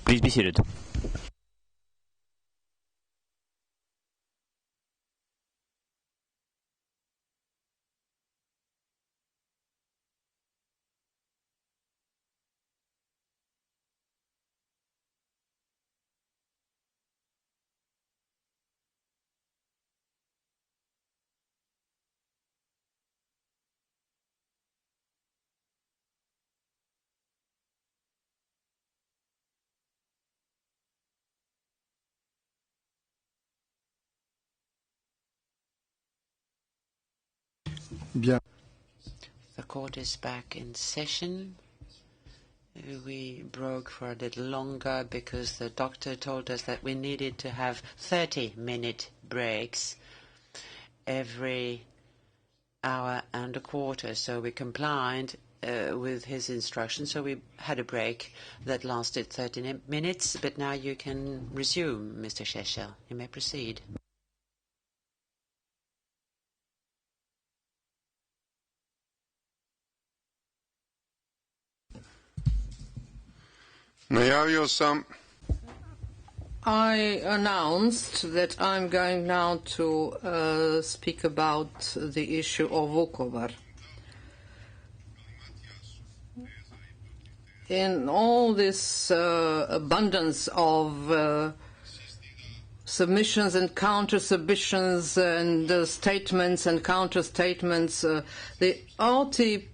Please be seated. Bien. The court is back in session. We broke for a little longer because the doctor told us that we needed to have 30-minute breaks every hour and a quarter. So we complied with his instructions. So we had a break that lasted 30 minutes. But now you can resume, Mr. Šešelj. You may proceed. I announced that I'm going now to speak about the issue of Vukovar. In all this abundance of submissions and counter-submissions and statements and counter-statements, the RTP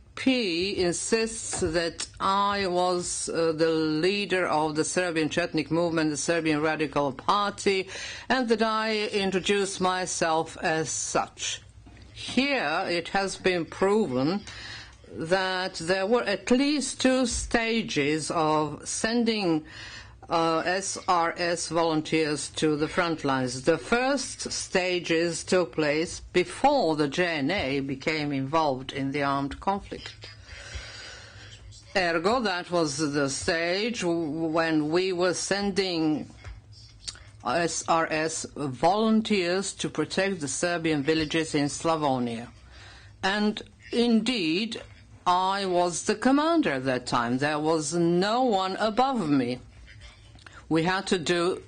insists that I was the leader of the Serbian Chetnik movement, the Serbian Radical Party, and that I introduced myself as such. Here it has been proven that there were at least two stages of sending SRS volunteers to the front lines. The first stages took place before the JNA became involved in the armed conflict. Ergo, that was the stage when we were sending SRS volunteers to protect the Serbian villages in Slavonia. And indeed, I was the commander at that time. There was no one above me. We had to do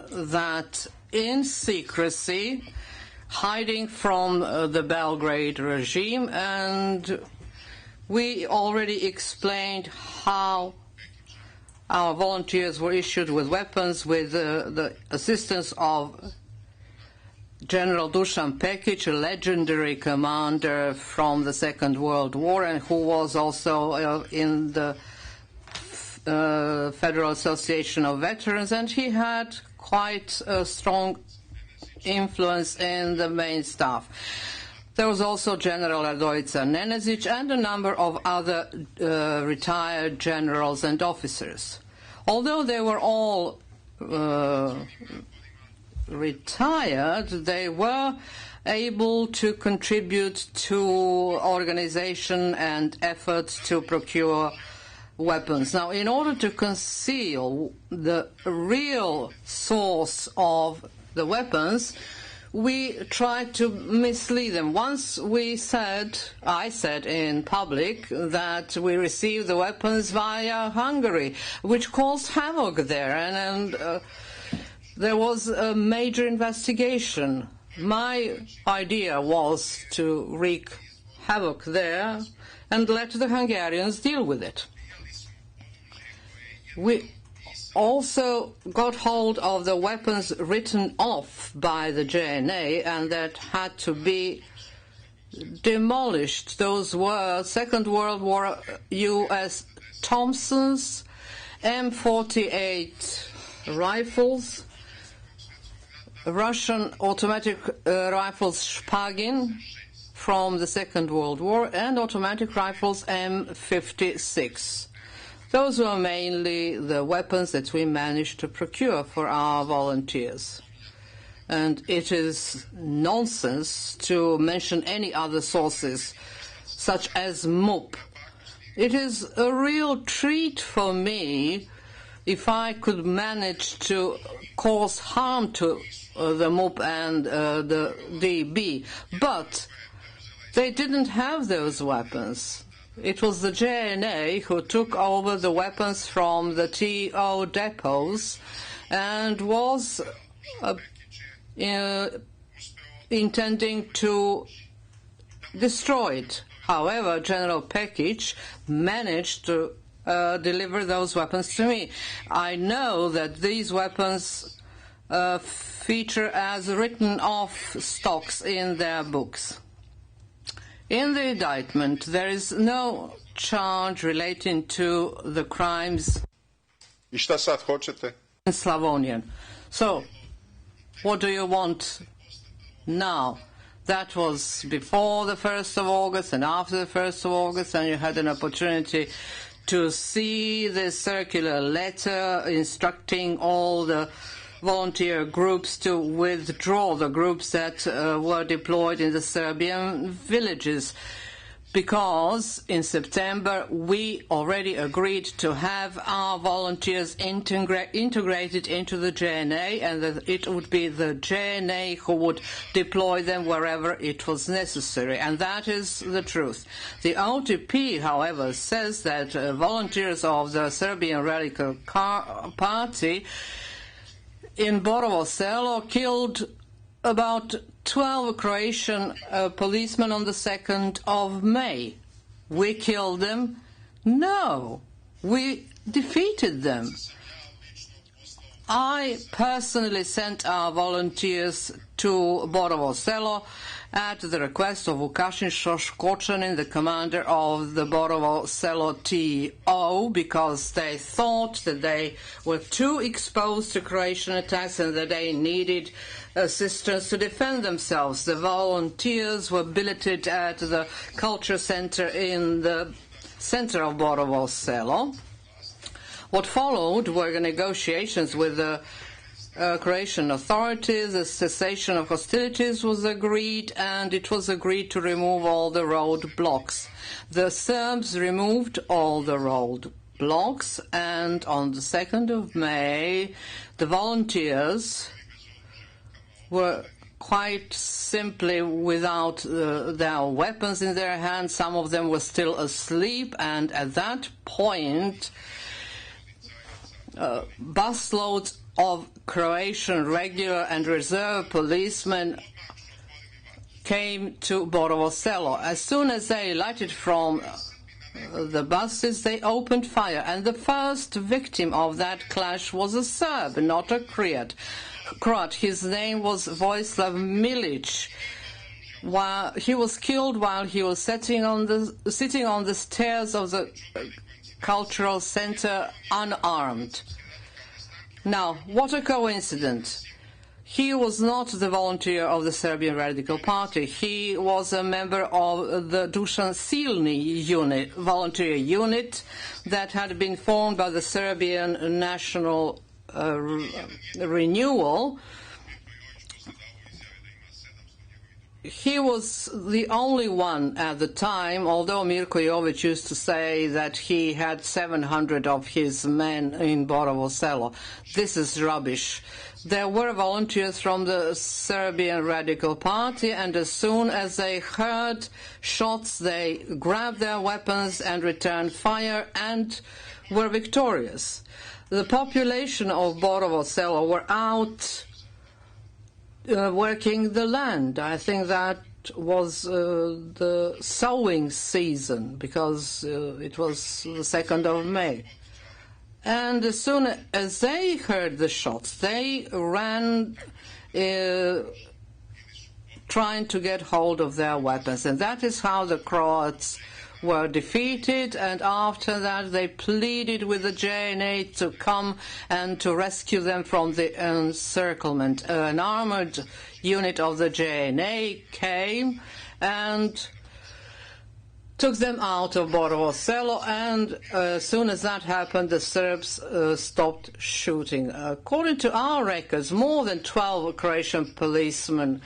that in secrecy, hiding from the Belgrade regime, and we already explained how our volunteers were issued with weapons with the assistance of General Dusan Pekic, a legendary commander from the Second World War, and who was also in the Federal Association of Veterans, and he had quite a strong influence in the main staff. There was also General Radojica Nenezic and a number of other retired generals and officers. Although they were all retired, they were able to contribute to organization and efforts to procure weapons. Now, in order to conceal the real source of the weapons, we tried to mislead them. Once I said in public that we received the weapons via Hungary, which caused havoc there, and there was a major investigation. My idea was to wreak havoc there and let the Hungarians deal with it. We also got hold of the weapons written off by the JNA and that had to be demolished. Those were Second World War U.S. Thompsons, M48 rifles, Russian automatic rifles Shpagin from the Second World War, and automatic rifles M56. Those were mainly the weapons that we managed to procure for our volunteers. And it is nonsense to mention any other sources, such as MUP. It is a real treat for me if I could manage to cause harm to the MUP and the DB. But they didn't have those weapons. it was the JNA who took over the weapons from the TO depots and was intending to destroy it. However, General Pekic managed to deliver those weapons to me. I know that these weapons feature as written off stocks in their books. In the indictment, there is no charge relating to the crimes I šta sad hoćete? in Slavonian. So, what do you want now? That was before the 1st of August and after the 1st of August, and you had an opportunity to see the circular letter instructing all the volunteer groups to withdraw, the groups that were deployed in the Serbian villages, because in September we already agreed to have our volunteers integrated into the JNA, and that it would be the JNA who would deploy them wherever it was necessary. And that is the truth. The OTP, however, says that volunteers of the Serbian Radical Party in Borovo Selo killed about 12 Croatian policemen on the 2nd of May. We killed them? No, we defeated them. I personally sent our volunteers to Borovo Selo at the request of Vukašin Šoškočanin, the commander of the Borovo Selo TO, because they thought that they were too exposed to Croatian attacks and that they needed assistance to defend themselves. The volunteers were billeted at the culture center in the center of Borovo Selo. What followed were negotiations with the Croatian authorities. The cessation of hostilities was agreed, and it was agreed to remove all the roadblocks. The Serbs removed all the roadblocks, and on the 2nd of May, the volunteers were quite simply without their weapons in their hands. Some of them were still asleep, and at that point, busloads of Croatian regular and reserve policemen came to Borovo Selo. As soon as they alighted from the buses, they opened fire, and the first victim of that clash was a Serb, not a Croat. His name was Vojislav Milic. He was killed while he was sitting on the stairs of the cultural center unarmed. Now, what a coincidence. He was not the volunteer of the Serbian Radical Party. He was a member of the Dušan Silni unit, volunteer unit that had been formed by the Serbian National Renewal. He was the only one at the time, although Mirko Jovic used to say that he had 700 of his men in Borovo Selo. This is rubbish. There were volunteers from the Serbian Radical Party, and as soon as they heard shots, they grabbed their weapons and returned fire and were victorious. The population of Borovo Selo were out working the land. I think that was the sowing season, because it was the 2nd of May. And as soon as they heard the shots, they ran trying to get hold of their weapons. And that is how the Croats were defeated, and after that they pleaded with the JNA to come and to rescue them from the encirclement. An armored unit of the JNA came and took them out of Borovo Selo, and as soon as that happened, the Serbs stopped shooting. According to our records, more than 12 Croatian policemen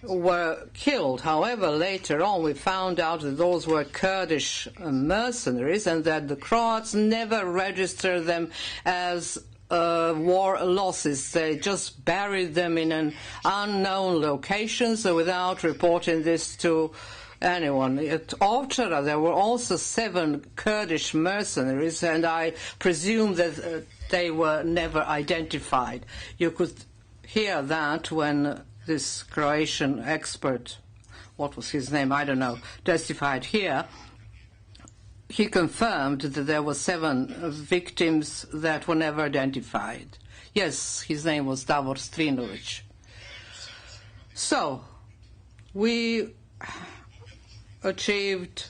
were killed. However, later on we found out that those were Kurdish mercenaries, and that the Croats never registered them as war losses. They just buried them in an unknown location, so without reporting this to anyone. At Ovčara there were also 7 Kurdish mercenaries, and I presume that they were never identified. You could hear that when this Croatian expert, what was his name, I don't know, testified here. He confirmed that there were 7 victims that were never identified. Yes, his name was Davor Strinović. So, we achieved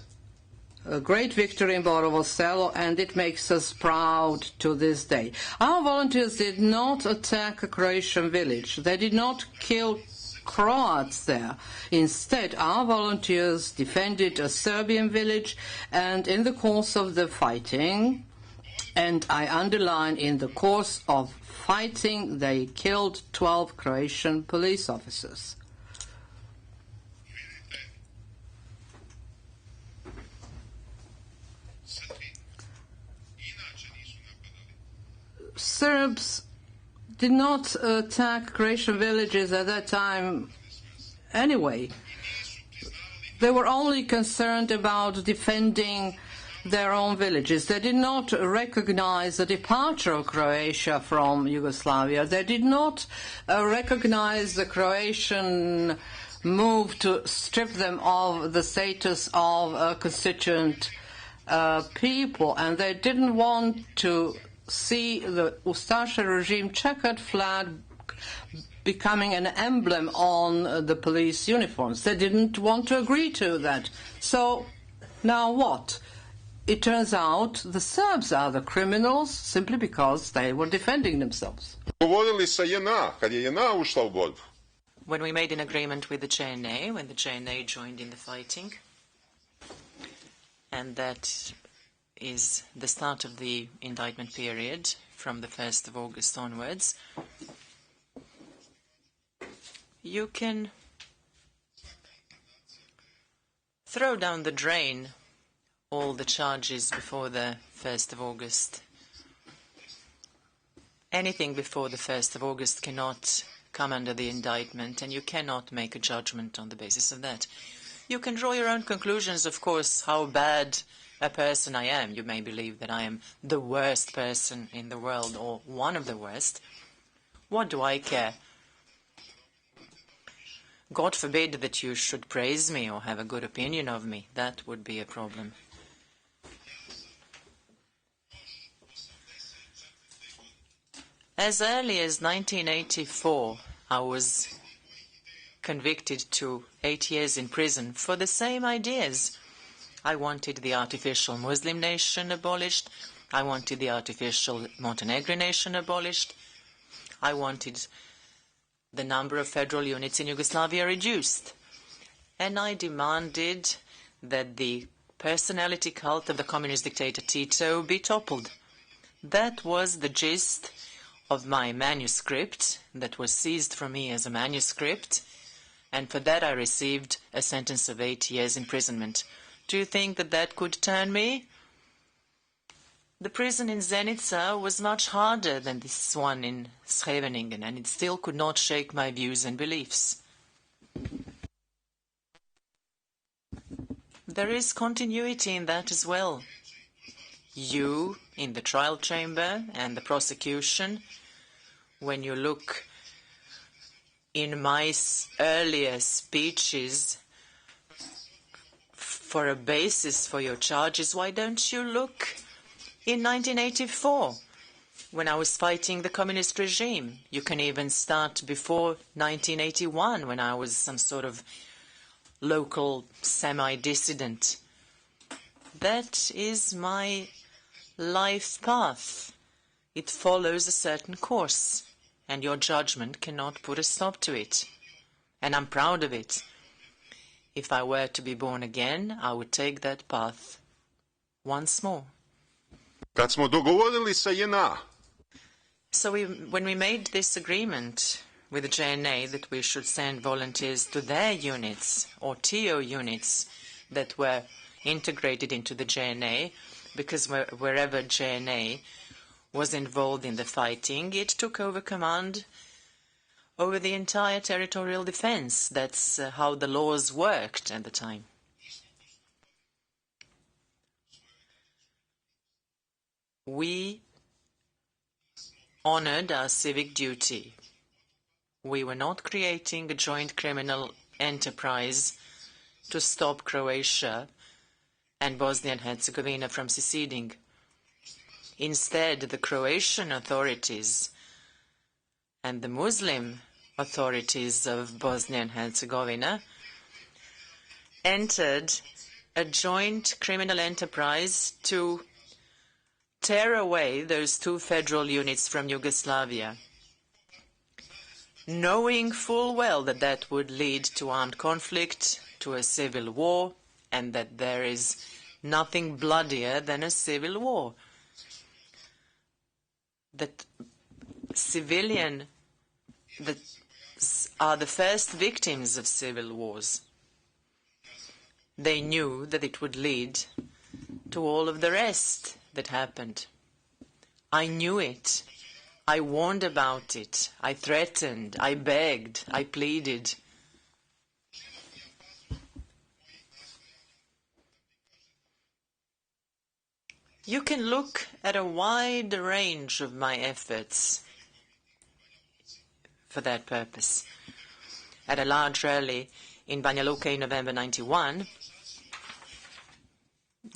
a great victory in Borovo Selo, and it makes us proud to this day. Our volunteers did not attack a Croatian village. They did not kill Croats there. Instead, our volunteers defended a Serbian village, and in the course of the fighting, and I underline in the course of fighting, they killed 12 Croatian police officers. Serbs did not attack Croatian villages at that time anyway. They were only concerned about defending their own villages. They did not recognize the departure of Croatia from Yugoslavia. They did not recognize the Croatian move to strip them of the status of a constituent people, and they didn't want to see the Ustaša regime checkered flag becoming an emblem on the police uniforms. They didn't want to agree to that. So now what? It turns out the Serbs are the criminals simply because they were defending themselves. Govorili sa JNA, kad je JNA ušla u borbu. When we made an agreement with the JNA, when the JNA joined in the fighting, and that is the start of the indictment period from the 1st of August onwards, you can throw down the drain all the charges before the 1st of August. Anything before the 1st of August cannot come under the indictment, and you cannot make a judgment on the basis of that. You can draw your own conclusions, of course, how bad a person I am. You may believe that I am the worst person in the world, or one of the worst. What do I care? God forbid that you should praise me or have a good opinion of me. That would be a problem. As early as 1984, I was convicted to 8 years in prison for the same ideas. I wanted the artificial Muslim nation abolished. I wanted the artificial Montenegrin nation abolished. I wanted the number of federal units in Yugoslavia reduced. And I demanded that the personality cult of the communist dictator Tito be toppled. That was the gist of my manuscript that was seized from me as a manuscript, and for that I received a sentence of 8 years imprisonment. Do you think that that could turn me? The prison in Zenica was much harder than this one in Scheveningen, and it still could not shake my views and beliefs. There is continuity in that as well. You, in the trial chamber, and the prosecution, when you look in my earlier speeches for a basis for your charges, why don't you look in 1984, when I was fighting the communist regime? You can even start before 1981, when I was some sort of local semi-dissident. That is my life path. It follows a certain course, and your judgment cannot put a stop to it. And I'm proud of it. If I were to be born again, I would take that path once more. Kad smo dogovorili sa JNA. So when we made this agreement with the JNA that we should send volunteers to their units, or TO units, that were integrated into the JNA, because wherever JNA was involved in the fighting, it took over command over the entire territorial defense. That's how the laws worked at the time. We honored our civic duty. We were not creating a joint criminal enterprise to stop Croatia and Bosnia and Herzegovina from seceding. Instead, the Croatian authorities and the Muslim authorities of Bosnia and Herzegovina entered a joint criminal enterprise to tear away those two federal units from Yugoslavia, knowing full well that that would lead to armed conflict, to a civil war, and that there is nothing bloodier than a civil war. That civilians that are the first victims of civil wars. They knew that it would lead to all of the rest that happened. I knew it. I warned about it. I threatened. I begged. I pleaded. You can look at a wide range of my efforts for that purpose. At a large rally in Banja Luka in November 91,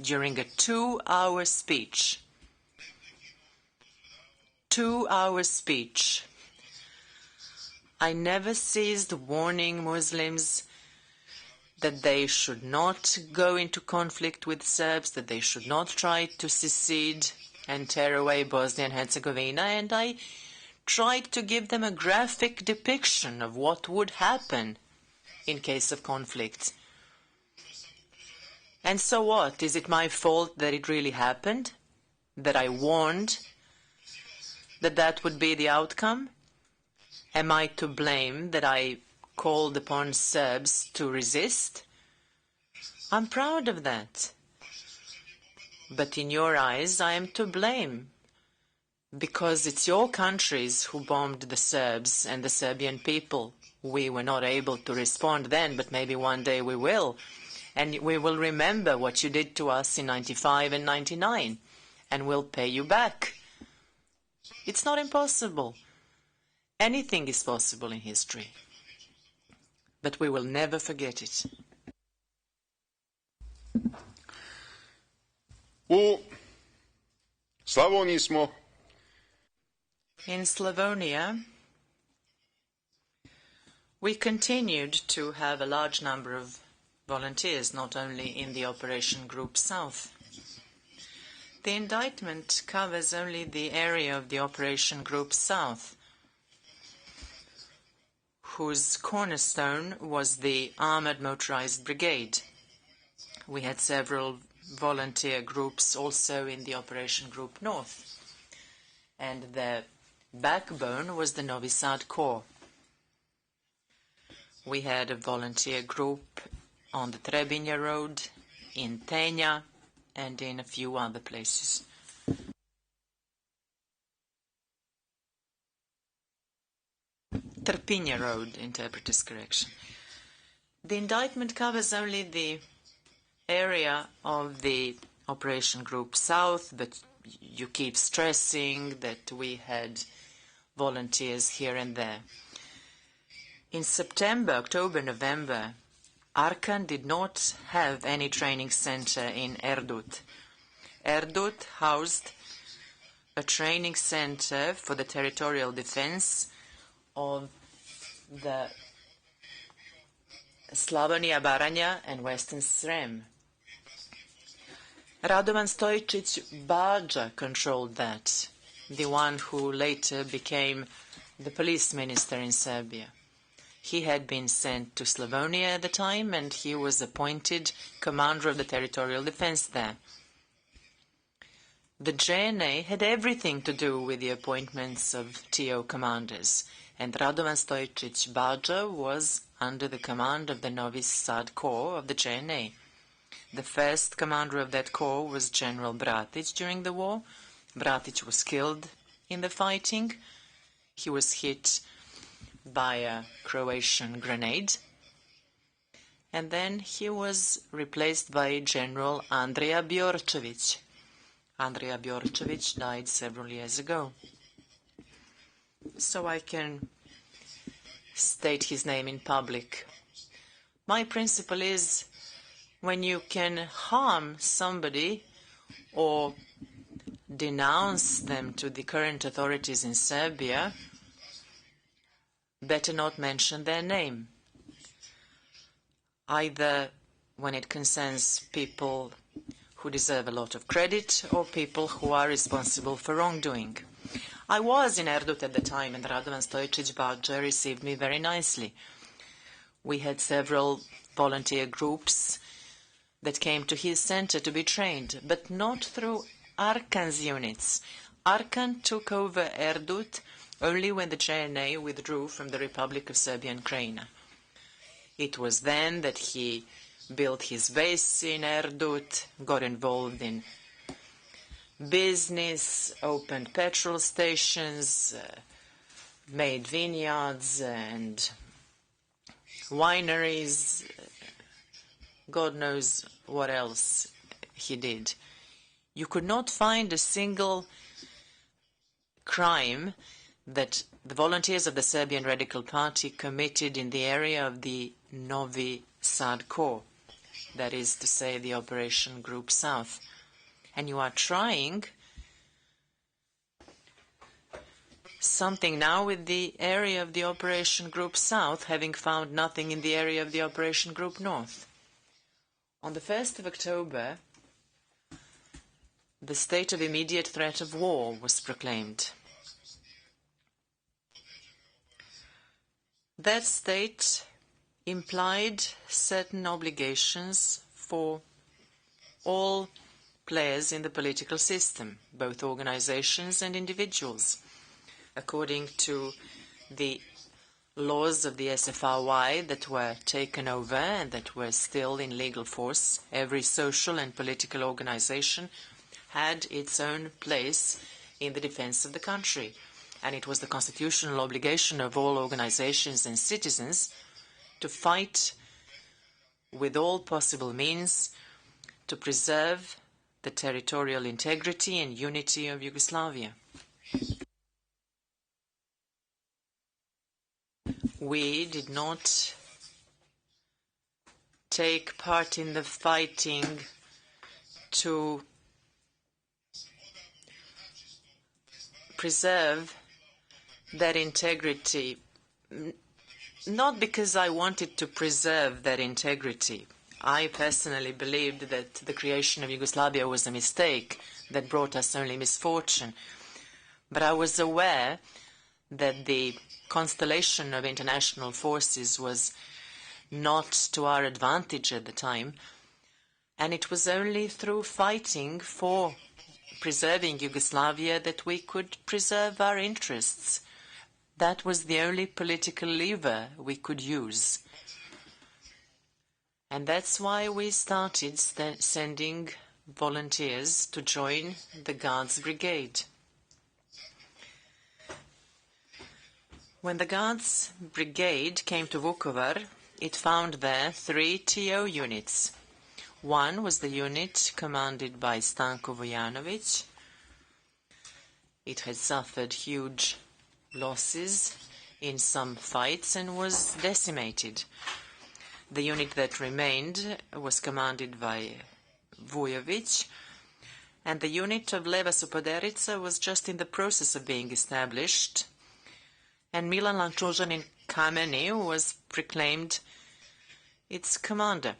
during a 2-hour speech, I never ceased warning Muslims that they should not go into conflict with Serbs, that they should not try to secede and tear away Bosnia and Herzegovina, and I tried to give them a graphic depiction of what would happen in case of conflict. And so what? Is it my fault that it really happened? That I warned that that would be the outcome? Am I to blame that I called upon Serbs to resist? I'm proud of that. But in your eyes, I am to blame, because it's your countries who bombed the Serbs and the Serbian people. We were not able to respond then, but maybe one day we will. And we will remember what you did to us in 95 and 99, and we'll pay you back. It's not impossible. Anything is possible in history. But we will never forget it. U Slavoniji smo. In Slavonia, we continued to have a large number of volunteers, not only in the Operation Group South. The indictment covers only the area of the Operation Group South, whose cornerstone was the Armored Motorized Brigade. We had several volunteer groups also in the Operation Group North, and their backbone was the Novi Sad Corps. We had a volunteer group on the Trebinje Road, in Tenja, and in a few other places. Trpinja Road, interpreter's correction. The indictment covers only the area of the Operation Group South, but you keep stressing that we had volunteers here and there. In September, October, November, Arkan did not have any training center in Erdut. Erdut housed a training center for the territorial defense of the Slavonia, Baranja, and Western Srem. Radovan Stojičić Bađa controlled that, the one who later became the police minister in Serbia. He had been sent to Slavonia at the time, and he was appointed commander of the territorial defense there. The JNA had everything to do with the appointments of TO commanders, and Radovan Stojičić Bađa was under the command of the Novi Sad Corps of the JNA. The first commander of that corps was General Bratić during the war. Bratić was killed in the fighting. He was hit by a Croatian grenade. And then he was replaced by General Andrija Bjorčević. Andrija Bjorčević died several years ago. So I can state his name in public. My principle is when you can harm somebody or denounce them to the current authorities in Serbia, better not mention their name, either when it concerns people who deserve a lot of credit or people who are responsible for wrongdoing. I was in Erdut at the time, and Radovan Stojičić-Badža received me very nicely. We had several volunteer groups that came to his center to be trained, but not through Arkan's units. Arkan took over Erdut only when the JNA withdrew from the Republic of Serbia and Krajina. It was then that he built his base in Erdut, got involved in business, opened petrol stations, made vineyards and wineries. God knows what else he did. You could not find a single crime that the volunteers of the Serbian Radical Party committed in the area of the Novi Sad Corps, that is to say, the Operation Group South. And you are trying something now with the area of the Operation Group South, having found nothing in the area of the Operation Group North. On the 1st of October, the state of immediate threat of war was proclaimed. That state implied certain obligations for all players in the political system, both organizations and individuals. According to the laws of the SFRY that were taken over and that were still in legal force, every social and political organization had its own place in the defense of the country. And it was the constitutional obligation of all organizations and citizens to fight with all possible means to preserve the territorial integrity and unity of Yugoslavia. We did not take part in the fighting to preserve that integrity, not because I wanted to preserve that integrity. I personally believed that the creation of Yugoslavia was a mistake that brought us only misfortune. But I was aware that the constellation of international forces was not to our advantage at the time, and it was only through fighting for preserving Yugoslavia that we could preserve our interests. That was the only political lever we could use. And that's why we started sending volunteers to join the Guards Brigade. When the Guards Brigade came to Vukovar, it found there 3 TO units. One was the unit commanded by Stanko Vojanović. It had suffered huge losses in some fights and was decimated. The unit that remained was commanded by Vujović, and the unit of Leva Supoderica was just in the process of being established, and Milan Lančužanin Kameni was proclaimed its commander.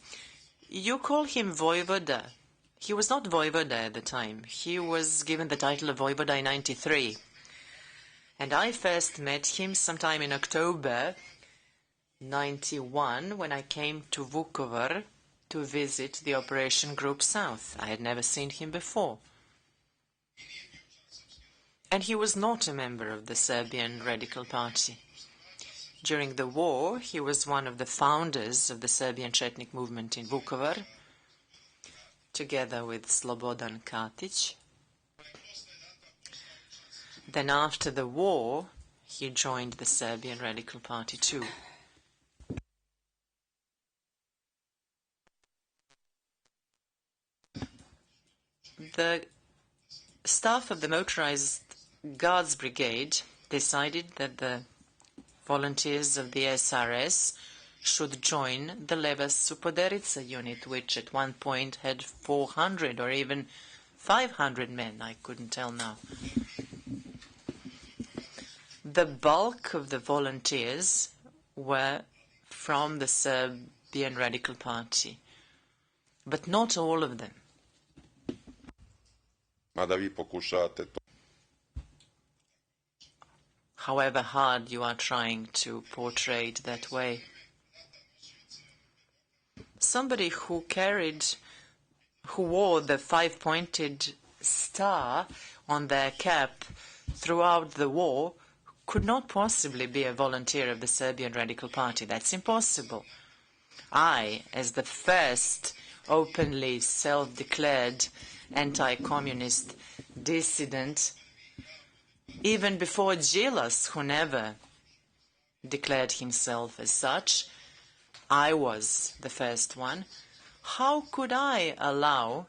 You call him Vojvoda. He was not Vojvoda at the time. He was given the title of Vojvoda in 1993. And I first met him sometime in October 1991 when I came to Vukovar to visit the Operation Group South. I had never seen him before. And he was not a member of the Serbian Radical Party. During the war, he was one of the founders of the Serbian Chetnik movement in Vukovar, together with Slobodan Katić. Then after the war, he joined the Serbian Radical Party too. The staff of the Motorized Guards Brigade decided that the volunteers of the SRS should join the Leva Supoderica unit, which at one point had 400 or even 500 men. I couldn't tell now. The bulk of the volunteers were from the Serbian Radical Party, but not all of them. Mada vi pokušavate to. However hard you are trying to portray it that way. Somebody who wore the 5-pointed star on their cap throughout the war could not possibly be a volunteer of the Serbian Radical Party. That's impossible. I, as the first openly self-declared anti-communist dissident, even before Gilas, who never declared himself as such, I was the first one. How could I allow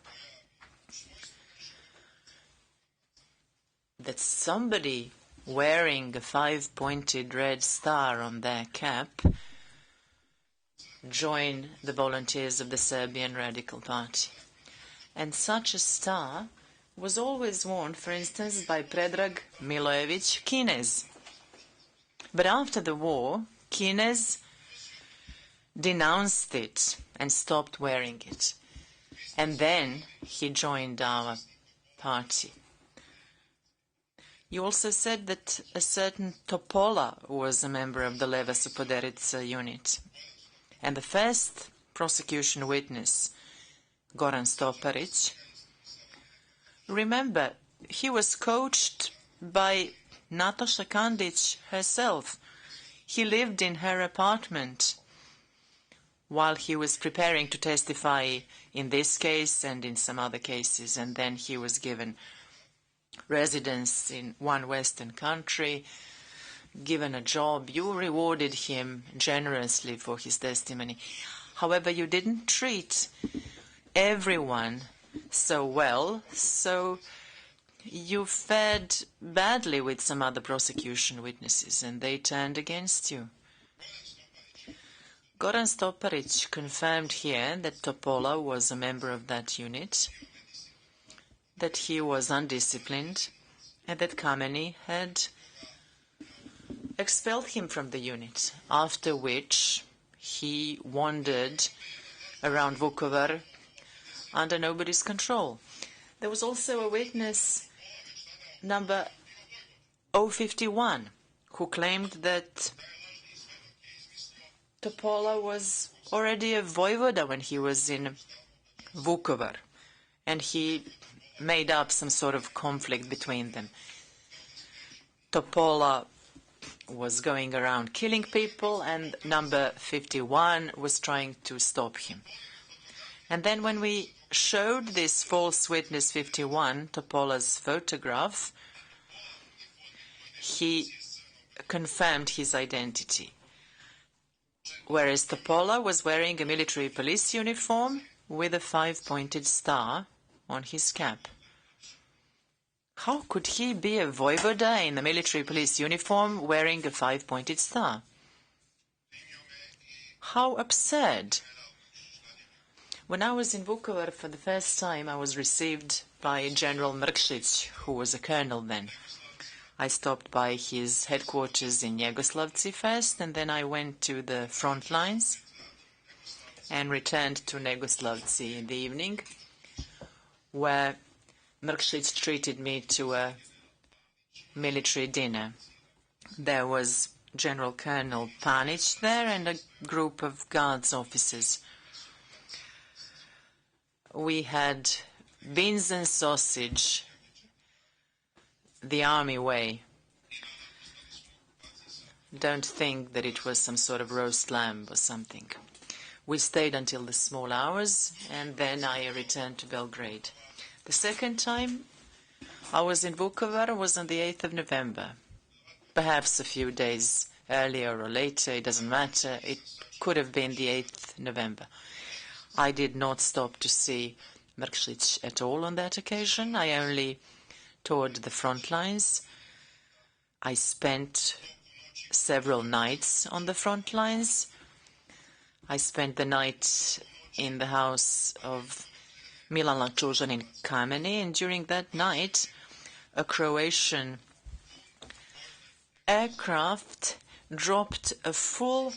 that somebody wearing a 5-pointed red star on their cap join the volunteers of the Serbian Radical Party? And such a star was always worn, for instance, by Predrag Milojević Kinez. But after the war, Kinez denounced it and stopped wearing it. And then he joined our party. You also said that a certain Topola was a member of the Leva Supoderica unit. And the first prosecution witness, Goran Stoparić, remember, he was coached by Nataša Kandić herself. He lived in her apartment while he was preparing to testify in this case and in some other cases, and then he was given residence in one Western country, given a job. You rewarded him generously for his testimony. However, you didn't treat everyone so well, so you fared badly with some other prosecution witnesses, and they turned against you. Goran Stoparić confirmed here that Topola was a member of that unit, that he was undisciplined, and that Kameni had expelled him from the unit, after which he wandered around Vukovar under nobody's control. There was also a witness, number 051, who claimed that Topola was already a voivoda when he was in Vukovar, and he made up some sort of conflict between them. Topola was going around killing people, and number 51 was trying to stop him. And then when we showed this false witness 51 Topola's photograph, he confirmed his identity. Whereas Topola was wearing a military police uniform with a 5-pointed star on his cap. How could he be a voivoda in a military police uniform wearing a 5-pointed star? How absurd! When I was in Vukovar for the first time, I was received by General Mrkšić, who was a colonel then. I stopped by his headquarters in Negoslavci first, and then I went to the front lines and returned to Negoslavci in the evening, where Mrkšić treated me to a military dinner. There was General Colonel Panic there and a group of guards officers. We had beans and sausage, the army way. Don't think that it was some sort of roast lamb or something. We stayed until the small hours, and then I returned to Belgrade. The second time I was in Vukovar was on the 8th of November. Perhaps a few days earlier or later, it doesn't matter. It could have been the 8th November. I did not stop to see Mrkšić at all on that occasion. I only toward the front lines. I spent several nights on the front lines. I spent the night in the house of Milan Lačužan in Kameni, and during that night, a Croatian aircraft dropped a full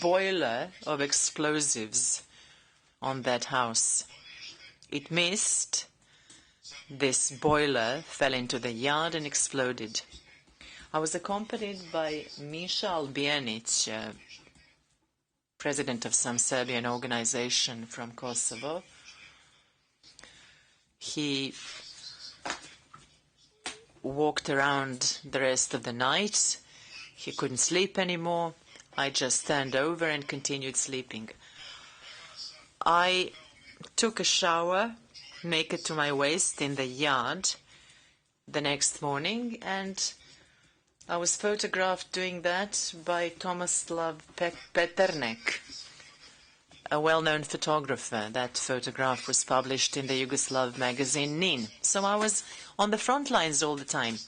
boiler of explosives on that house. It missed. This boiler fell into the yard and exploded. I was accompanied by Misha Albijanić, president of some Serbian organization from Kosovo. He walked around the rest of the night. He couldn't sleep anymore. I just turned over and continued sleeping. I took a shower, naked to my waist, in the yard the next morning, and I was photographed doing that by Tomislav Peternek, a well-known photographer. That photograph was published in the Yugoslav magazine Nin. So I was on the front lines all the time.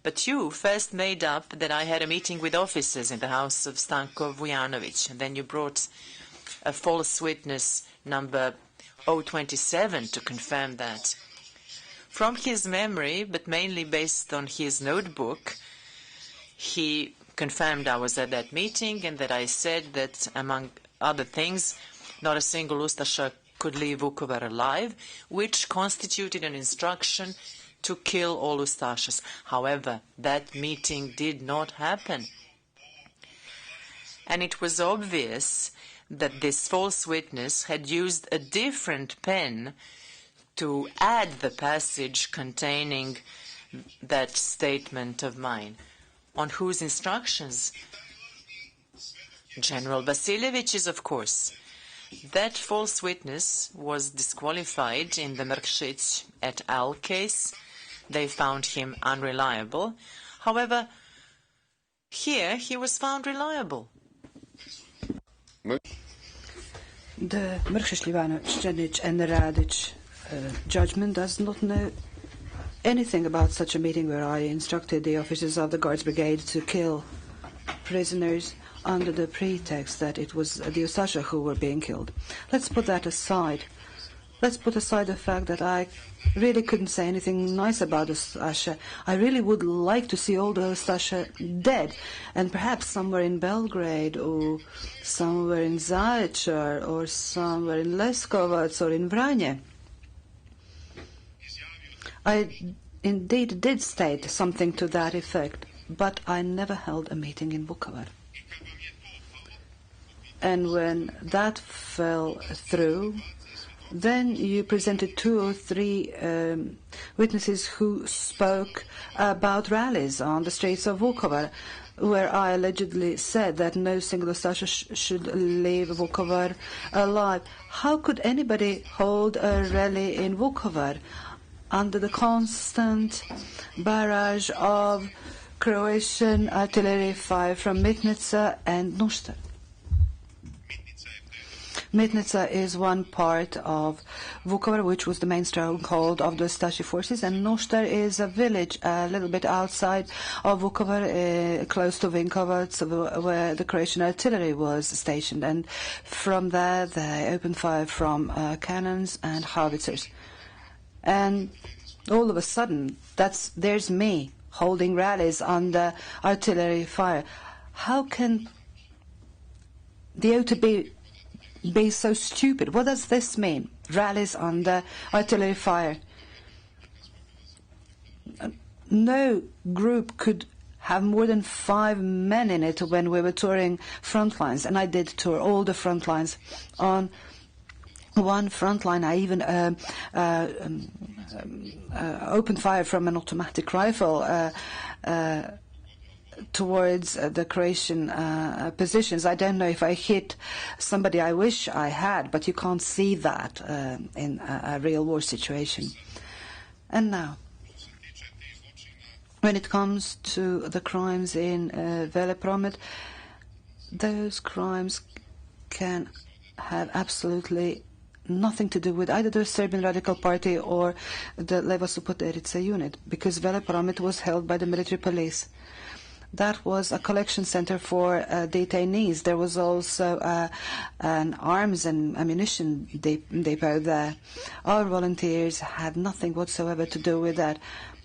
But you first made up that I had a meeting with officers in the house of Stanko Vujanović, and then you brought a false witness number 027 to confirm that. From his memory, but mainly based on his notebook, he confirmed I was at that meeting and that I said that, among other things, not a single Ustasha could leave Vukovar alive, which constituted an instruction to kill all Ustashas. However, that meeting did not happen. And it was obvious that this false witness had used a different pen to add the passage containing that statement of mine. On whose instructions? General Vasiljević's, of course. That false witness was disqualified in the Mrkšić et al. Case. They found him unreliable. However, here he was found reliable. The Mrkšić and the Radić judgment does not know anything about such a meeting where I instructed the officers of the Guards Brigade to kill prisoners under the pretext that it was the Ustasha who were being killed. Let's put that aside. Let's put aside the fact that I really couldn't say anything nice about Ustasha. I really would like to see all the Ustasha dead, and perhaps somewhere in Belgrade or somewhere in Zaječar or somewhere in Leskovac or in Vranje. I indeed did state something to that effect, but I never held a meeting in Vukovar. And when that fell through, then you presented 2 or 3 witnesses who spoke about rallies on the streets of Vukovar, where I allegedly said that no single Ustasha should leave Vukovar alive. How could anybody hold a rally in Vukovar under the constant barrage of Croatian artillery fire from Mitnica and Nuštar? Mitnica is one part of Vukovar, which was the main stronghold of the Ustashi forces, and Nuštar is a village a little bit outside of Vukovar, close to Vinkovac, where the Croatian artillery was stationed. And from there, they opened fire from cannons and howitzers. And all of a sudden, there's me holding rallies under artillery fire. How can the OTB be so stupid? What does this mean? Rallies under artillery fire. No group could have more than 5 men in it when we were touring front lines, and I did tour all the front lines. On one front line, I even opened fire from an automatic rifle towards the Croatian positions. I don't know if I hit somebody. I wish I had, but you can't see that in a real war situation. And now, when it comes to the crimes in Velepromet, those crimes can have absolutely nothing to do with either the Serbian Radical Party or the Leva Suboterica unit, because Vele Promet was held by the military police. That was a collection center for detainees. There was also an arms and ammunition depot there. Our volunteers had nothing whatsoever to do with that.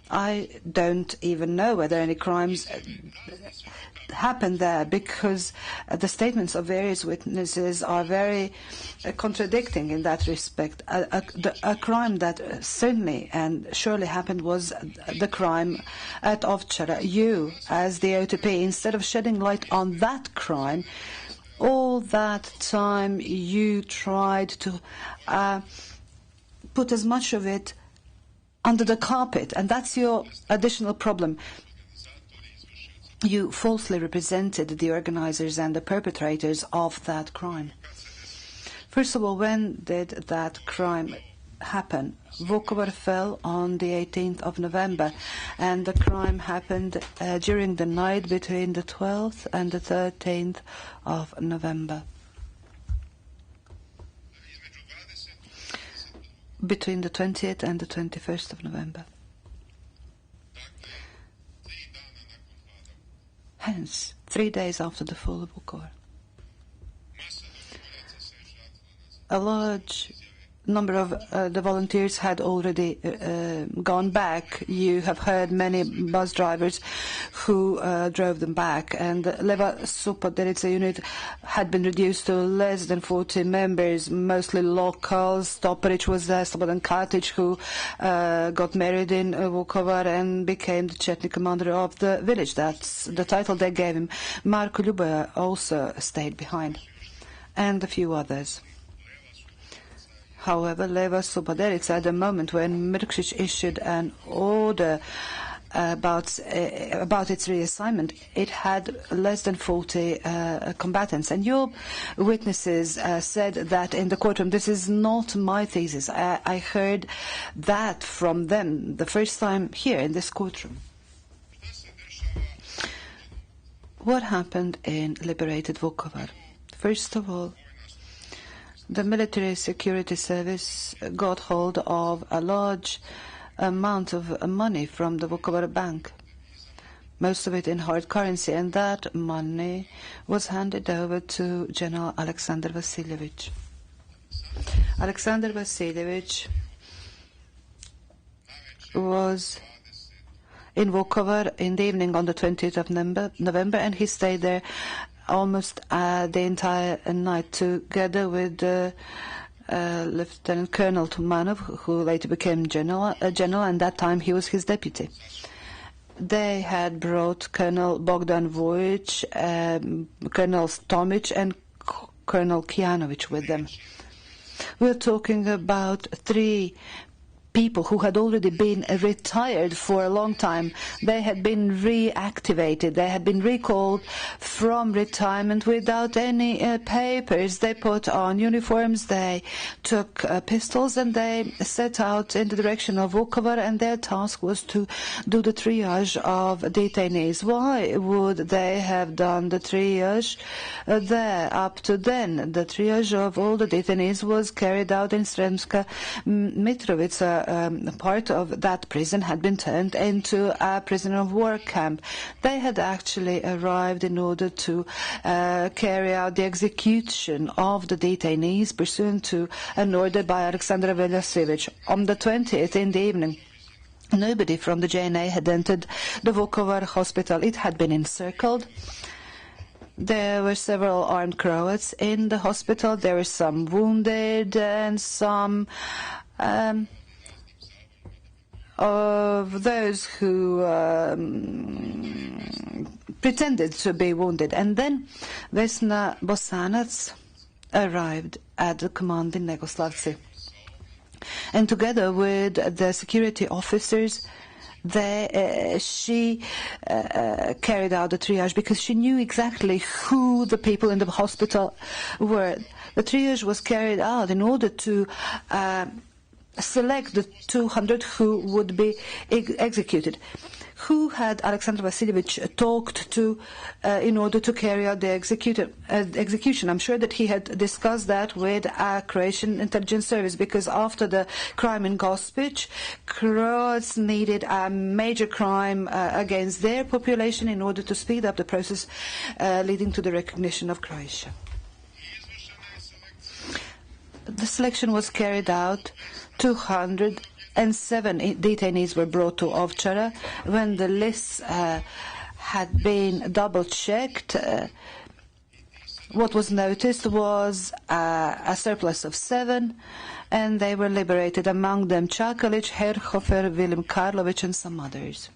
I don't even know whether any crimes happened there, because the statements of various witnesses are very contradicting in that respect. A crime that certainly and surely happened was the crime at Ovčara. You, as the OTP, instead of shedding light on that crime, all that time you tried to put as much of it under the carpet, and that's your additional problem. You falsely represented the organizers and the perpetrators of that crime. First of all, when did that crime happen? Vukovar fell on the 18th of November, and the crime happened during the night between the 12th and the 13th of November. Between the 20th and the 21st of November. Hence, 3 days after the fall of Vukovar. A large number of the volunteers had already gone back. You have heard many bus drivers who drove them back, and the Leva Suboterica unit had been reduced to less than 40 members, mostly locals. Toporic was there, Slobodan Katic, who got married in Vukovar and became the Chetnik commander of the village. That's the title they gave him. Marko Ljuboja also stayed behind, and a few others. However, Leva Suboterica, at the moment when Mrkšić issued an order about its reassignment, it had less than 40 combatants. And your witnesses said that in the courtroom. This is not my thesis. I heard that from them the first time here in this courtroom. What happened in liberated Vukovar? First of all, the military security service got hold of a large amount of money from the Vukovar bank, most of it in hard currency, and that money was handed over to General Alexander Vasilievich. Alexander Vasilievich was in Vukovar in the evening on the 20th of November, and he stayed there almost the entire night, together with Lieutenant Colonel Tumanov, who later became general, and that time he was his deputy. They had brought Colonel Bogdan Vujic, Colonel Tomic, and Colonel Kijanovic with them. We're talking about 3 people who had already been retired for a long time. They had been reactivated. They had been recalled from retirement without any papers. They put on uniforms, they took pistols, and they set out in the direction of Vukovar, and their task was to do the triage of detainees. Why would they have done the triage there? Up to then, the triage of all the detainees was carried out in Sremska Mitrovica. Part of that prison had been turned into a prisoner of war camp. They had actually arrived in order to carry out the execution of the detainees pursuant to an order by Alexander Velasevich. On the 20th in the evening, nobody from the JNA had entered the Vukovar hospital. It had been encircled. There were several armed Croats in the hospital. There were some wounded and some of those who pretended to be wounded. And then Vesna Bosanac arrived at the command in Negoslavci. And together with the security officers, she carried out the triage, because she knew exactly who the people in the hospital were. The triage was carried out in order to select the 200 who would be executed. Who had Alexander Vasilyevich talked to in order to carry out the execution? I'm sure that he had discussed that with a Croatian intelligence service, because after the crime in Gospić, Croats needed a major crime against their population in order to speed up the process leading to the recognition of Croatia. The selection was carried out. 207 detainees were brought to Ovčara. When the lists had been double-checked, what was noticed was a surplus of 7, and they were liberated, among them Čakalić, Herhofer, Vilim Karlović, and some others.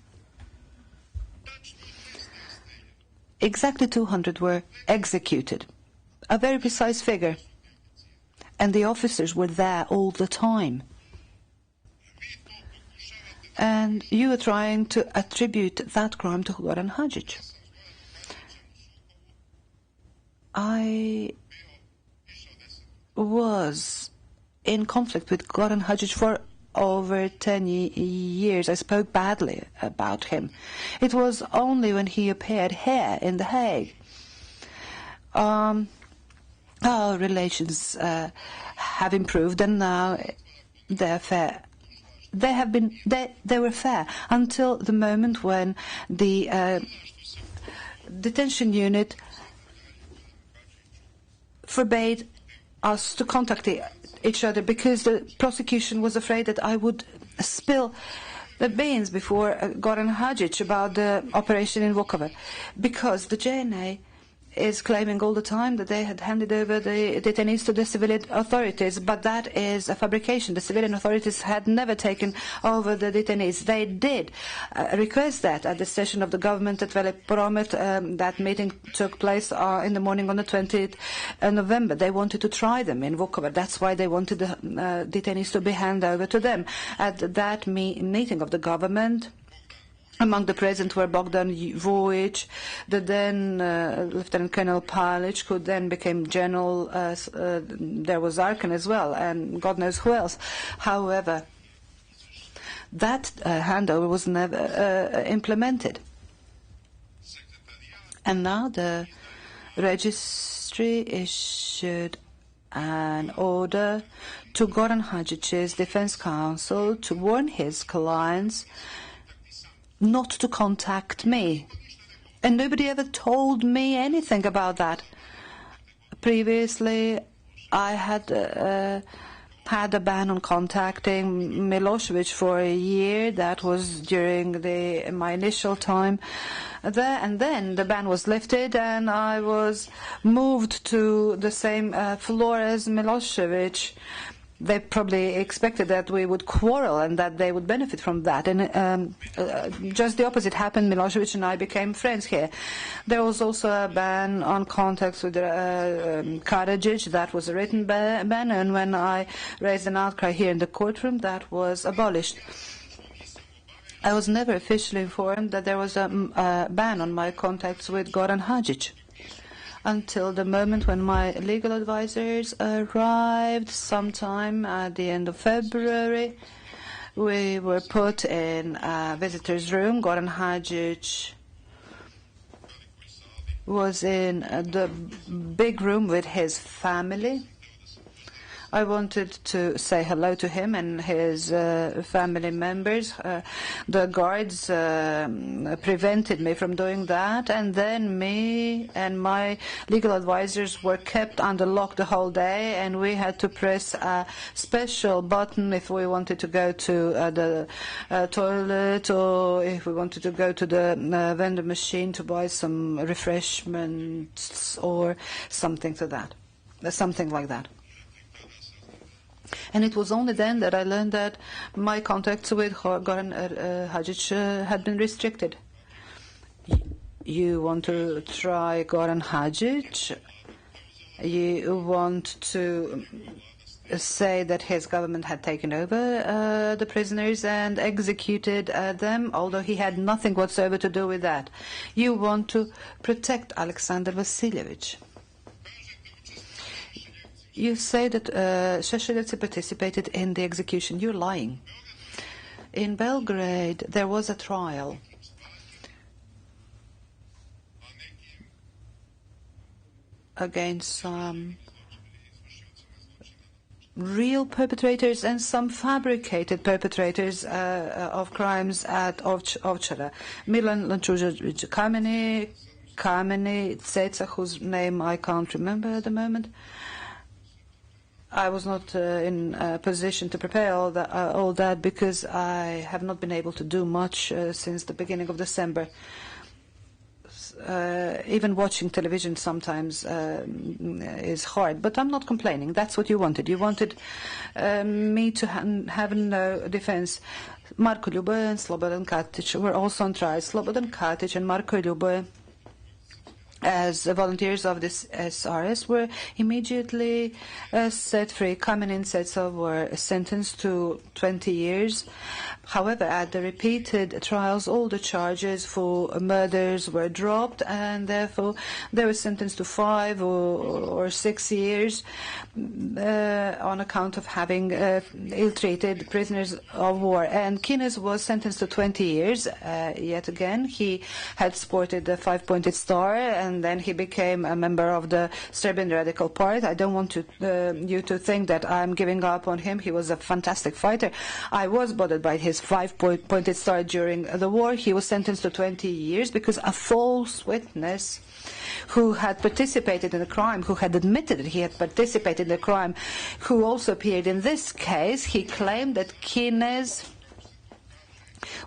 Exactly 200 were executed. A very precise figure. And the officers were there all the time. And you are trying to attribute that crime to Goran Hadžić. I was in conflict with Goran Hadžić for over 10 years. I spoke badly about him. It was only when he appeared here in The Hague. Our relations have improved, and now they're fair. They were fair until the moment when the detention unit forbade us to contact each other, because the prosecution was afraid that I would spill the beans before Goran Hadžić about the operation in Vukovar, because the JNA is claiming all the time that they had handed over the detainees to the civilian authorities, but that is a fabrication. The civilian authorities had never taken over the detainees. They did request that at the session of the government at Velepromet. That meeting took place in the morning on the 20th November. They wanted to try them in Vukovar. That's why they wanted the detainees to be handed over to them. At that meeting of the government, among the present were Bogdan Vujić, the then Lieutenant Colonel Palić, who then became General. There was Arkan as well, and God knows who else. However, that handover was never implemented. And now the registry issued an order to Goran Hadžić's defense counsel to warn his clients not to contact me. And nobody ever told me anything about that. Previously, I had had a ban on contacting Milosevic for a year. That was during my initial time there. And then the ban was lifted, and I was moved to the same floor as Milosevic. They probably expected that we would quarrel and that they would benefit from that. And just the opposite happened. Milosevic and I became friends here. There was also a ban on contacts with Karadzic. That was a written ban. And when I raised an outcry here in the courtroom, that was abolished. I was never officially informed that there was a ban on my contacts with Goran Hadžić, until the moment when my legal advisors arrived sometime at the end of February. We were put in a visitor's room. Goran Hadžić was in the big room with his family. I wanted to say hello to him and his family members. The guards prevented me from doing that, and then me and my legal advisors were kept under lock the whole day, and we had to press a special button if we wanted to go to the toilet, or if we wanted to go to the vending machine to buy some refreshments or something like that. And it was only then that I learned that my contacts with Goran Hadžić had been restricted. You want to try Goran Hadžić? You want to say that his government had taken over the prisoners and executed them, although he had nothing whatsoever to do with that. You want to protect Alexander Vasilyevich. You say that Šešelj participated in the execution. You're lying. In Belgrade, there was a trial against some real perpetrators and some fabricated perpetrators of crimes at Ovčara. Milan Lančužević Kameni Ceca, whose name I can't remember at the moment. I was not in a position to prepare all that because I have not been able to do much since the beginning of December. Even watching television sometimes is hard, but I'm not complaining. That's what you wanted. You wanted me to have no defense. Marko Ljuboje and Slobodan Katic were also on trial. Slobodan Katic and Marko Ljuboje, as volunteers of this SRS, were immediately set free. Kamen and Setsa were sentenced to 20 years. However, at the repeated trials, all the charges for murders were dropped, and therefore they were sentenced to 5 or 6 years on account of having ill-treated prisoners of war. And Kines was sentenced to 20 years. Yet again, he had sported the 5-pointed star, and then he became a member of the Serbian Radical Party. I don't want you to think that I'm giving up on him. He was a fantastic fighter. I was bothered by his 5-pointed star during the war. He was sentenced to 20 years because a false witness who had participated in a crime, who had admitted that he had participated in a crime, who also appeared in this case, he claimed that Kines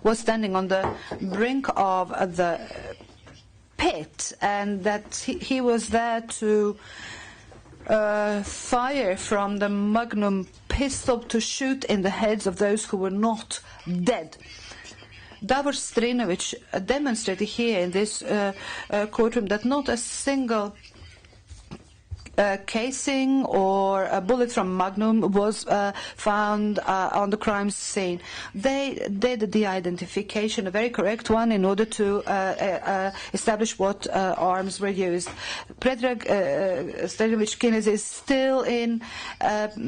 was standing on the brink of the pit and that he was there to fire from the Magnum pistol to shoot in the heads of those who were not dead. Davor Strinovic demonstrated here in this courtroom that not a single casing or a bullet from Magnum was found on the crime scene. They did the identification, a very correct one, in order to establish what arms were used. Predrag Stojanović Kines is still in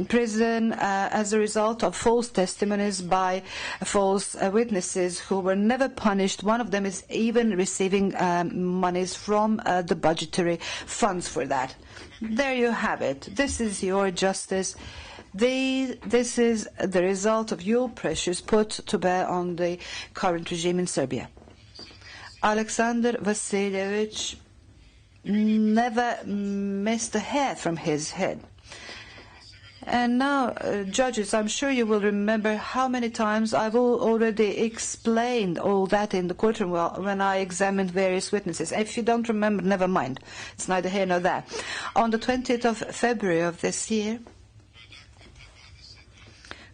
prison as a result of false testimonies by false witnesses who were never punished. One of them is even receiving monies from the budgetary funds for that. There you have it. This is your justice. This is the result of your pressures put to bear on the current regime in Serbia. Alexander Vasiljevic never missed a hair from his head. And now, judges, I'm sure you will remember how many times I've already explained all that in the courtroom when I examined various witnesses. If you don't remember, never mind. It's neither here nor there. On the 20th of February of this year,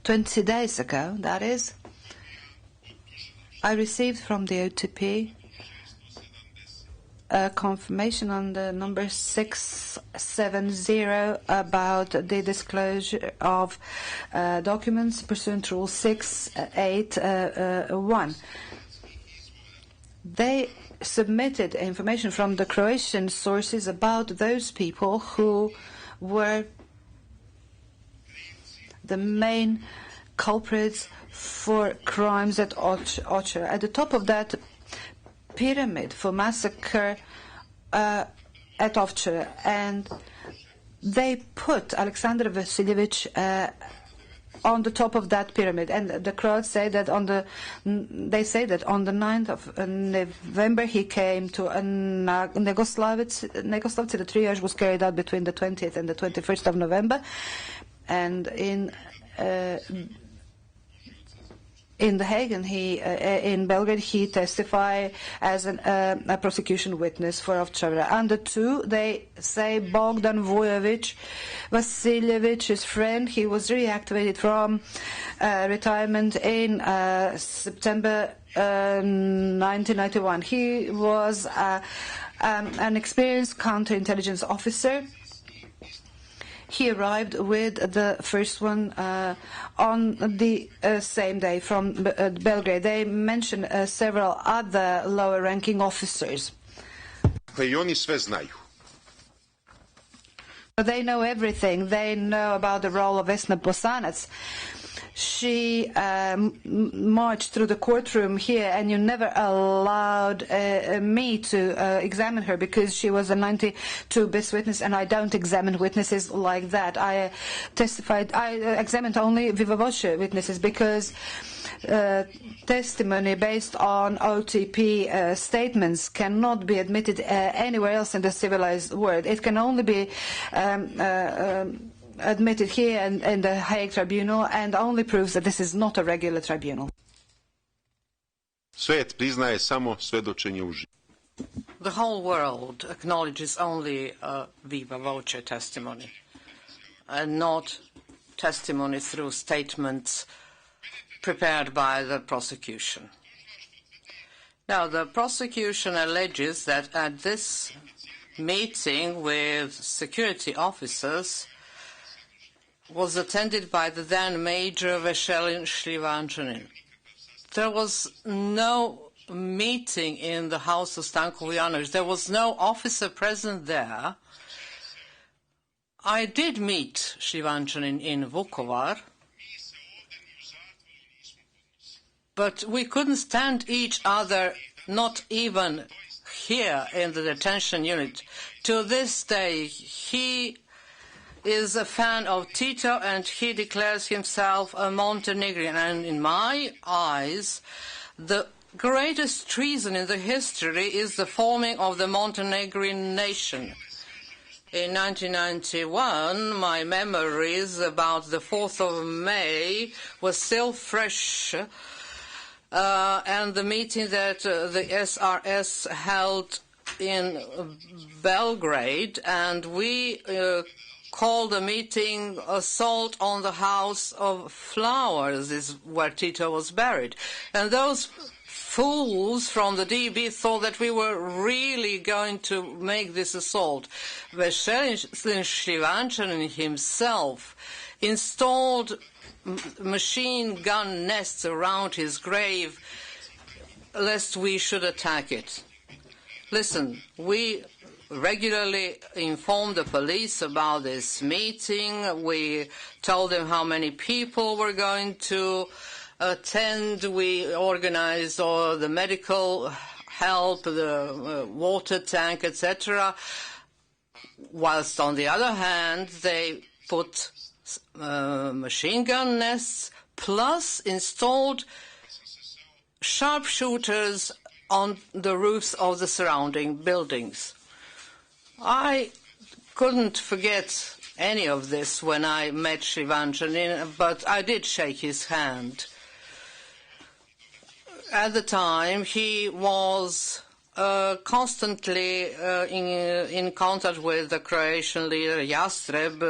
20 days ago, that is, I received from the OTP a confirmation on the number 670 about the disclosure of documents pursuant to Rule 681. They submitted information from the Croatian sources about those people who were the main culprits for crimes at Ovčara. At the top of that pyramid for massacre at Ovčara, and they put Alexander Vasiljevic on the top of that pyramid. And the Croats say that on the 9th of November he came to Negoslavci. The triage was carried out between the 20th and the 21st of November, and in The Hague and in Belgrade, he testified as a prosecution witness for Ovčara. Under 2, they say Bogdan Vujović Vasiljevic, his friend, he was reactivated from retirement in September 1991. He was an experienced counterintelligence officer. He arrived with the first one on the same day from Belgrade. They mentioned several other lower-ranking officers. I oni sve znaju. They know everything. They know about the role of Vesna Bosanac. She marched through the courtroom here, and you never allowed me to examine her because she was a 92-bis witness, and I don't examine witnesses like that. I examined only viva voce witnesses because testimony based on OTP statements cannot be admitted anywhere else in the civilized world. It can only be admitted here in the Hague Tribunal, and only proves that this is not a regular tribunal. Svet priznaje samo svedočenje uživo. The whole world acknowledges only viva voce testimony, and not testimony through statements prepared by the prosecution. Now, the prosecution alleges that at this meeting with security officers was attended by the then Major Šešelj. There was no meeting in the house of Stanko Vujanović. There was no officer present there. I did meet Šljivančanin in Vukovar, but we couldn't stand each other, not even here in the detention unit. To this day, he is a fan of Tito, and he declares himself a Montenegrin. And in my eyes, the greatest treason in the history is the forming of the Montenegrin nation. In 1991, my memories about the 4th of May were still fresh, and the meeting that the SRS held in Belgrade, and we called the meeting Assault on the House of Flowers, is where Tito was buried. And those fools from the DB thought that we were really going to make this assault. Šljivančanin himself installed machine gun nests around his grave lest we should attack it. Listen, we regularly informed the police about this meeting. We told them how many people were going to attend. We organized all the medical help, the water tank, etc. Whilst on the other hand, they put machine gun nests, plus installed sharpshooters on the roofs of the surrounding buildings. I couldn't forget any of this when I met Šljivančanin, but I did shake his hand. At the time, he was constantly in contact with the Croatian leader Jastreb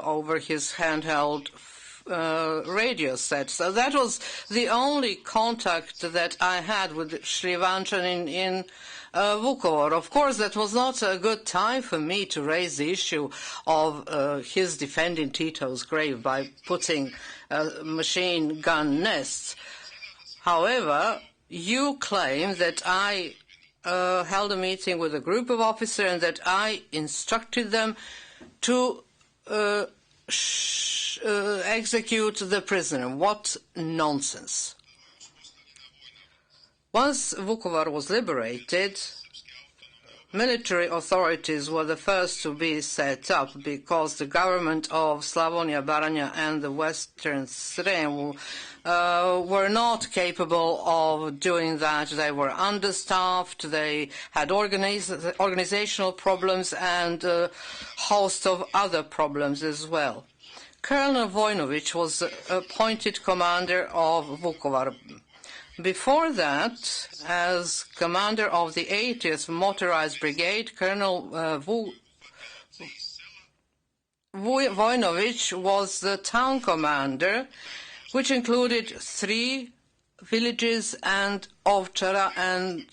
over his handheld radio set. So that was the only contact that I had with Šljivančanin in Vukovar. Of course, that was not a good time for me to raise the issue of his defending Tito's grave by putting machine gun nests. However, you claim that I held a meeting with a group of officers and that I instructed them to execute the prisoner. What nonsense. Once Vukovar was liberated, military authorities were the first to be set up because the government of Slavonia, Baranja and the Western Srem were not capable of doing that. They were understaffed, they had organizational problems and a host of other problems as well. Colonel Vojnović was appointed commander of Vukovar. Before that, as commander of the 80th Motorized Brigade, Colonel Vojnović was the town commander, which included 3 villages and Ovčara and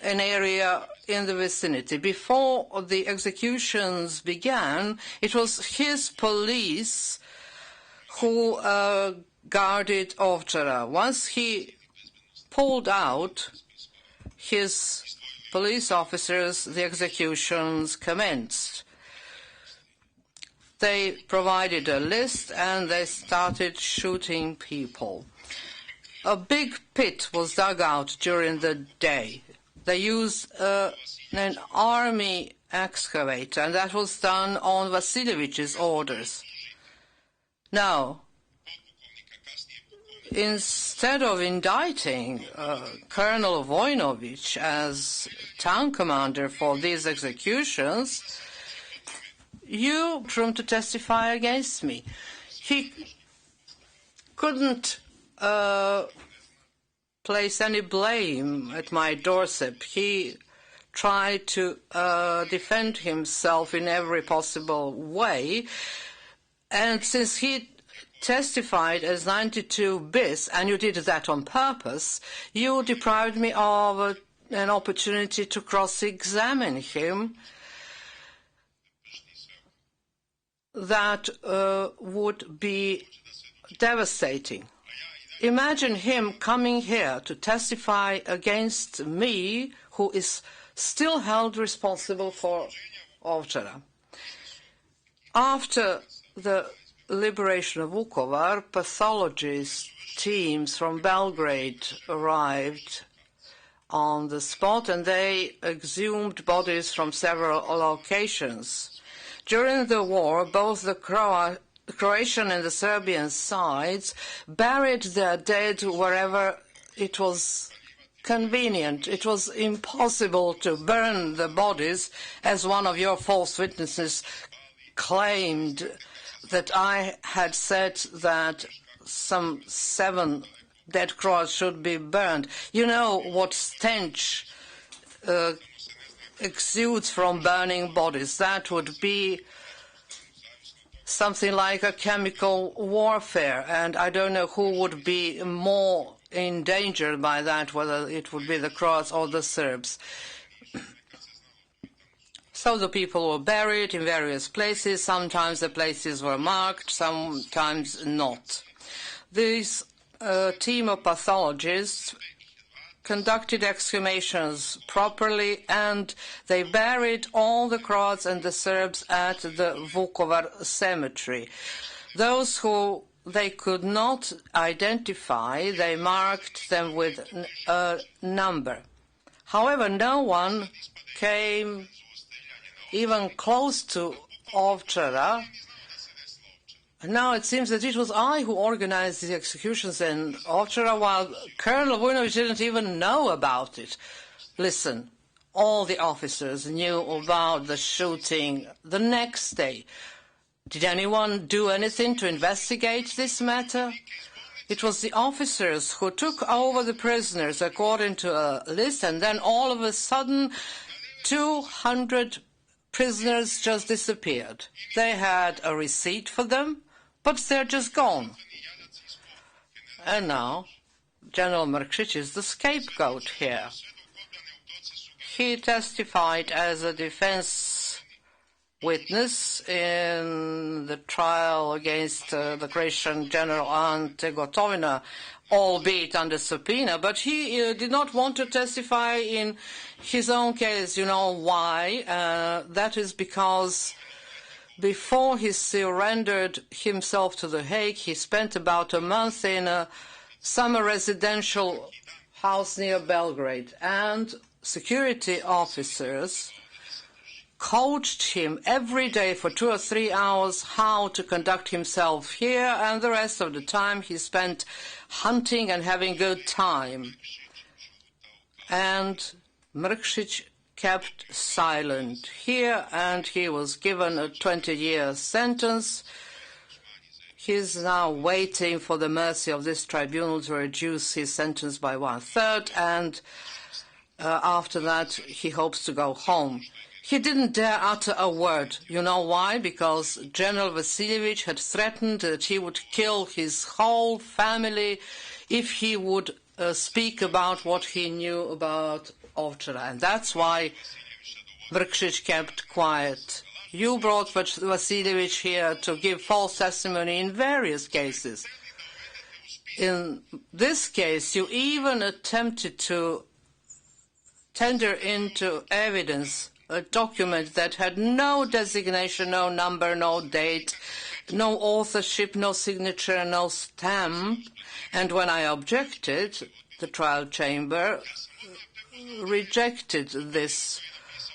an area in the vicinity. Before the executions began, it was his police who guarded Ovčara. Once he pulled out his police officers, the executions commenced. They provided a list and they started shooting people. A big pit was dug out during the day. They used an army excavator, and that was done on Vasilievich's orders. Now, instead of indicting Colonel Voinovich as town commander for these executions, you asked him to testify against me. He couldn't place any blame at my doorstep. He tried to defend himself in every possible way, and since he testified as 92 bis, and you did that on purpose, you deprived me of an opportunity to cross-examine him. That would be devastating. Imagine him coming here to testify against me, who is still held responsible for Ovčara. After the liberation of Vukovar, pathologist teams from Belgrade arrived on the spot and they exhumed bodies from several locations. During the war, both the Croatian and the Serbian sides buried their dead wherever it was convenient. It was impossible to burn the bodies, as one of your false witnesses claimed that I had said that some 7 dead Croats should be burned. You know what stench exudes from burning bodies. That would be something like a chemical warfare, and I don't know who would be more endangered by that, whether it would be the Croats or the Serbs. So the people were buried in various places. Sometimes the places were marked, sometimes not. This team of pathologists conducted exhumations properly, and they buried all the Croats and the Serbs at the Vukovar cemetery. Those who they could not identify, they marked them with a number. However, no one came even close to Ovčara. Now it seems that it was I who organized the executions in Ovčara, while Colonel Vujnović didn't even know about it. Listen, all the officers knew about the shooting the next day. Did anyone do anything to investigate this matter? It was the officers who took over the prisoners according to a list, and then all of a sudden 200 prisoners just disappeared. They had a receipt for them, but they're just gone. And now General Mrkšić is the scapegoat here. He testified as a defense witness in the trial against the Croatian General Ante Gotovina, albeit under subpoena, but he did not want to testify in his own case. You know why? That is because before he surrendered himself to The Hague, he spent about a month in a summer residential house near Belgrade, and security officers coached him every day for 2 or 3 hours how to conduct himself here, and the rest of the time he spent hunting and having good time. And Mrkšić kept silent here, and he was given a 20-year sentence. He's now waiting for the mercy of this tribunal to reduce his sentence by 1/3, and after that he hopes to go home. He didn't dare utter a word. You know why? Because General Vasiljević had threatened that he would kill his whole family if he would speak about what he knew about Ovčara. And that's why Mrkšić kept quiet. You brought Vasiljević here to give false testimony in various cases. In this case, you even attempted to tender into evidence a document that had no designation, no number, no date, no authorship, no signature, no stamp. And when I objected, the trial chamber rejected this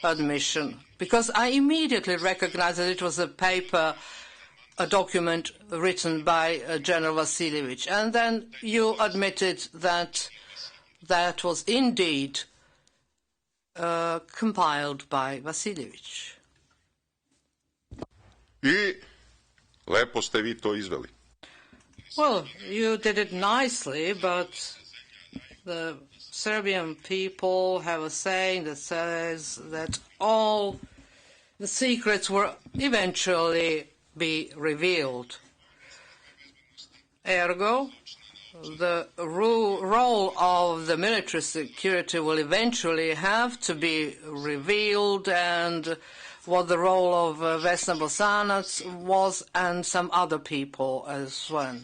admission because I immediately recognized that it was a document written by General Vasilievich. And then you admitted that that was indeed compiled by Vasilievich. I lepo ste vi to izveli. Well, you did it nicely, but the Serbian people have a saying that says that all the secrets will eventually be revealed. Ergo, the role of the military security will eventually have to be revealed, and what the role of Vesna Bosanac was and some other people as well.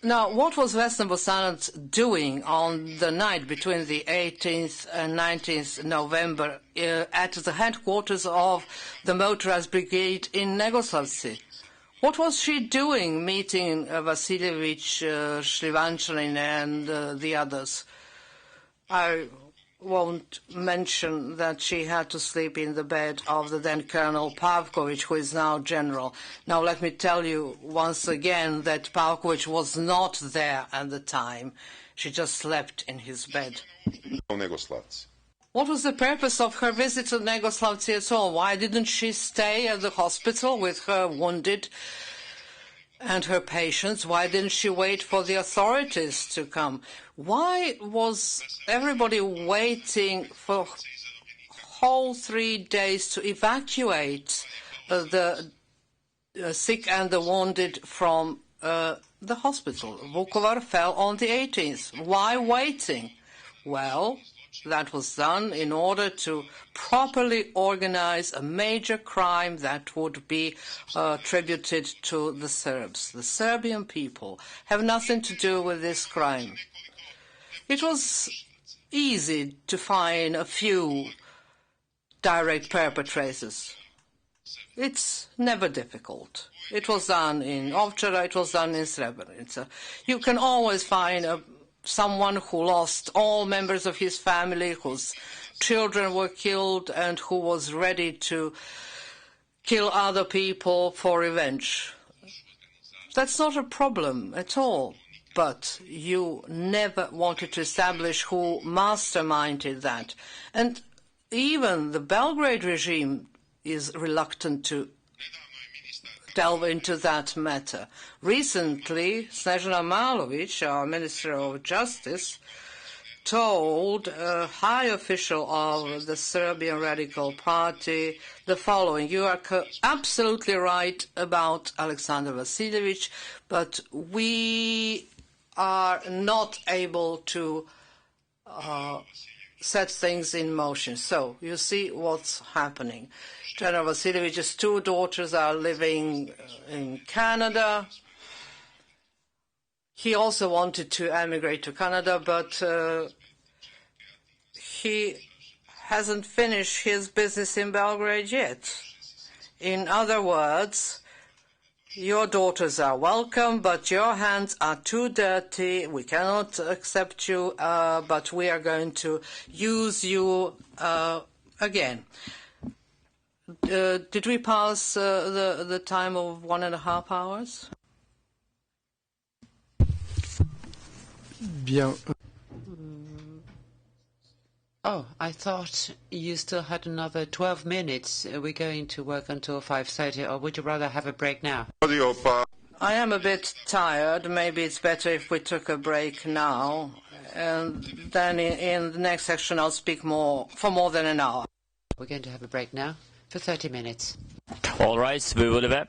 Now, what was Vesna Bosanac doing on the night between the 18th and 19th November at the headquarters of the Motorized Brigade in Negoslavci? What was she doing meeting Vasilievich, Shlivanchanin and the others? I won't mention that she had to sleep in the bed of the then Colonel Pavkovich, who is now General. Now let me tell you once again that Pavkovich was not there at the time. She just slept in his bed. What was the purpose of her visit to Negoslavci at all? Why didn't she stay at the hospital with her wounded and her patients? Why didn't she wait for the authorities to come? Why was everybody waiting for whole 3 days to evacuate the sick and the wounded from the hospital? Vukovar fell on the 18th. Why waiting? Well, that was done in order to properly organize a major crime that would be attributed to the Serbs. The Serbian people have nothing to do with this crime. It was easy to find a few direct perpetrators. It's never difficult. It was done in Ovčara, it was done in Srebrenica. You can always find someone who lost all members of his family, whose children were killed, and who was ready to kill other people for revenge. That's not a problem at all. But you never wanted to establish who masterminded that. And even the Belgrade regime is reluctant to delve into that matter. Recently, Snežana Malović, our Minister of Justice, told a high official of the Serbian Radical Party the following: you are absolutely right about Aleksandar Vasilievich, but we are not able to set things in motion. So you see what's happening. General Vasilievich's 2 daughters are living in Canada. He also wanted to emigrate to Canada, but he hasn't finished his business in Belgrade yet. In other words, your daughters are welcome, but your hands are too dirty. We cannot accept you, but we are going to use you again. Did we pass the time of 1.5 hours? Bien. Oh, I thought you still had another 12 minutes. Are we going to work until 5:30, or would you rather have a break now? I am a bit tired. Maybe it's better if we took a break now. And then in the next section, I'll speak for more than an hour. We're going to have a break now for 30 minutes. All right, we will be back.